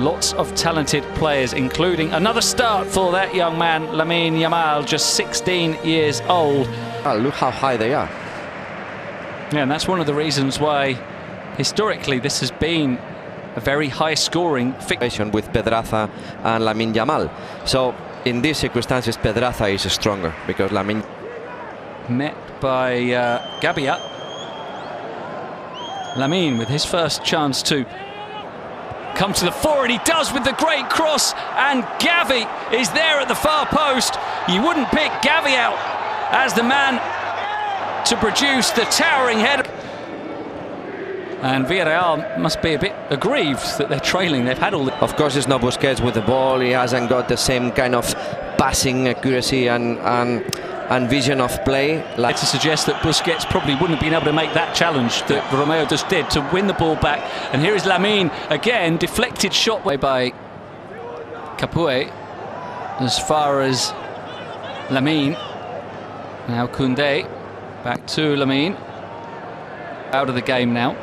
Lots of talented players, including another start for that young man, Lamine Yamal, just 16 years old. Oh, look how high they are. Yeah, and that's one of the reasons why, historically, this has been a very high-scoring fiction with Pedraza and Lamine Yamal. So, in these circumstances, Pedraza is stronger because Lamine... Met by Gabia. Lamine with his first chance to come to the fore, and he does with the great cross, and Gavi is there at the far post. You wouldn't pick Gavi out as the man to produce the towering header. And Villarreal must be a bit aggrieved that they're trailing. They've had all the... Of course, it's not Busquets with the ball. He hasn't got the same kind of passing accuracy and vision of play. Like to suggest that Busquets probably wouldn't have been able to make that challenge that Romeo just did to win the ball back. And here is Lamine again, deflected shot by Capoue as far as Lamine. Now Koundé back to Lamine, out of the game now.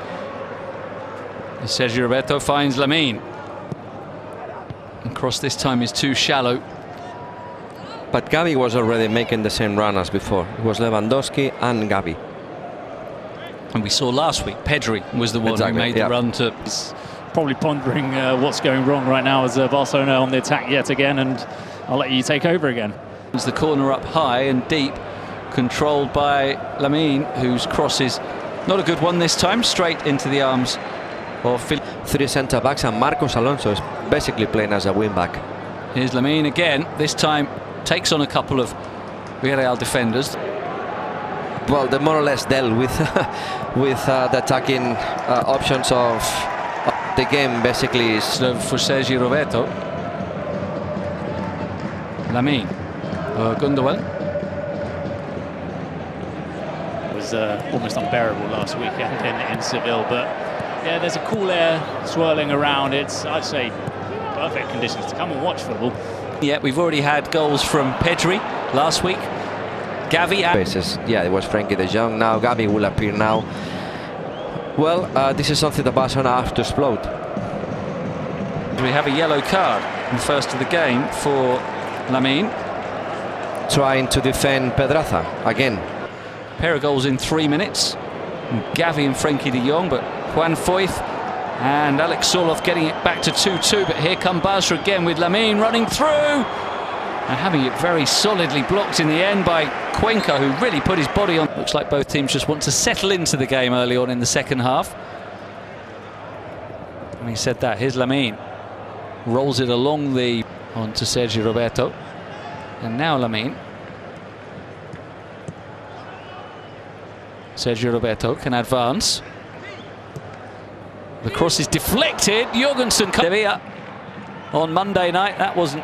Sergio Roberto finds Lamine, and cross this time is too shallow. But Gavi was already making the same run as before. It was Lewandowski and Gavi. And we saw last week, Pedri was the one who made the run to... He's probably pondering what's going wrong right now as Barcelona on the attack yet again, and I'll let you take over again. It's the corner up high and deep, controlled by Lamine, whose cross is not a good one this time, straight into the arms of... Three centre-backs, and Marcos Alonso is basically playing as a wing-back. Here's Lamine again, this time takes on a couple of Villarreal defenders. Well, they more or less dealt with the attacking options of the game. Basically, is for Sergio Roberto. Lamine, Gundogan. It was almost unbearable last weekend in Seville, but yeah, there's a cool air swirling around. It's, I'd say, perfect conditions to come and watch football. Yeah, we've already had goals from Pedri last week. Gavi. Yeah, it was Frankie de Jong. Now Gavi will appear now. Well, this is something that Barcelona have to explode. We have a yellow card in the first of the game for Lamine. Trying to defend Pedraza again. Pair of goals in 3 minutes. And Gavi and Frankie de Jong, but Juan Foyth and Alex Soloff getting it back to 2-2, but here come Barca again with Lamine running through and having it very solidly blocked in the end by Cuenca, who really put his body on. Looks like both teams just want to settle into the game early on in the second half. Having said that, here's Lamine, rolls it along the onto Sergio Roberto, and now Lamine. Sergio Roberto can advance. The cross is deflected. Jorgensen on Monday night. That wasn't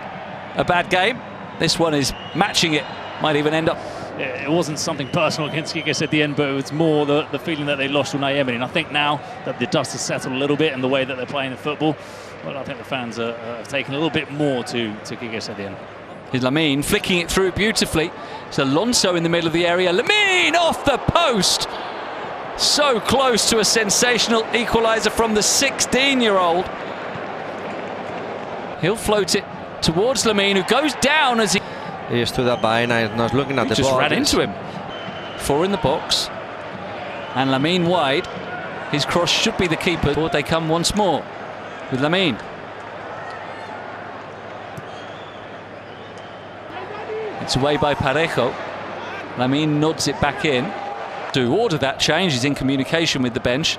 a bad game. This one is matching it. Might even end up. Yeah, it wasn't something personal against Quique at the end, but it was more the feeling that they lost Unai Emery. And I think now that the dust has settled a little bit in the way that they're playing the football, well, I think the fans are taking a little bit more to Quique at the end. Here's Lamine flicking it through beautifully. It's Alonso in the middle of the area. Lamine off the post. So close to a sensational equaliser from the 16-year-old. He'll float it towards Lamine, who goes down as he stood up behind and not looking at the ball. Just ran into him. 4 in the box. And Lamine wide. His cross should be the keeper. Forward they come once more with Lamine. It's away by Parejo. Lamine nods it back in. To order that change, he's in communication with the bench.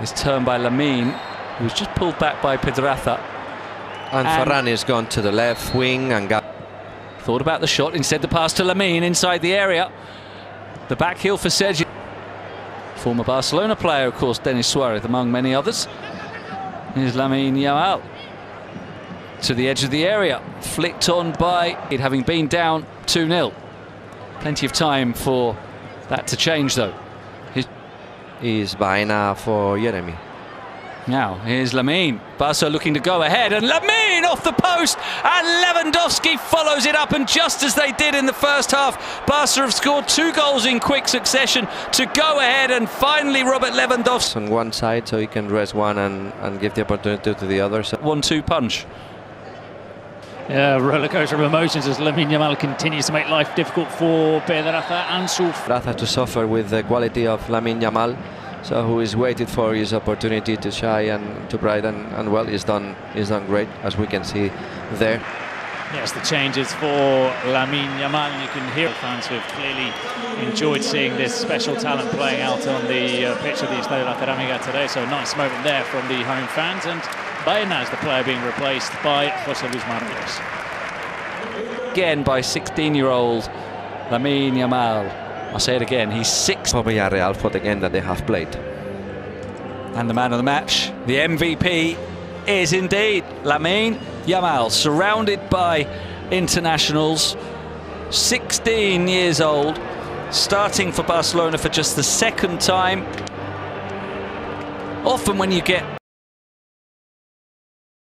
It's turned by Lamine, who was just pulled back by Pedraza. And Ferran is gone to the left wing and got... Thought about the shot, instead the pass to Lamine inside the area. The back heel for Sergio. Former Barcelona player, of course, Denis Suarez, among many others. Here's Lamine Yamal to the edge of the area. Flicked on by it, having been down 2-0. Plenty of time for that to change, though. Is Baena for Jeremy. Now, here's Lamine. Barca looking to go ahead, and Lamine off the post, and Lewandowski follows it up, and just as they did in the first half, Barca have scored 2 goals in quick succession to go ahead, and finally Robert Lewandowski on one side, so he can rest one and give the opportunity to the other. So 1-2 punch. Yeah, rollercoaster of emotions as Lamine Yamal continues to make life difficult for Pedraza and Pedraza to suffer with the quality of Lamine Yamal, so who is waited for his opportunity to shine and to brighten, and well, he's done great, as we can see there. Yes, the changes for Lamine Yamal, and you can hear fans who have clearly enjoyed seeing this special talent playing out on the pitch of the Estadio La Ceramica today. So a nice moment there from the home fans, and Baena is the player being replaced by José Luis Marcos. Again by 16-year-old Lamine Yamal. I'll say it again, he's 6. For Villarreal for the game that they have played. And the man of the match, the MVP, is indeed Lamine Yamal, surrounded by internationals, 16 years old, starting for Barcelona for just the 2nd time. Often when you get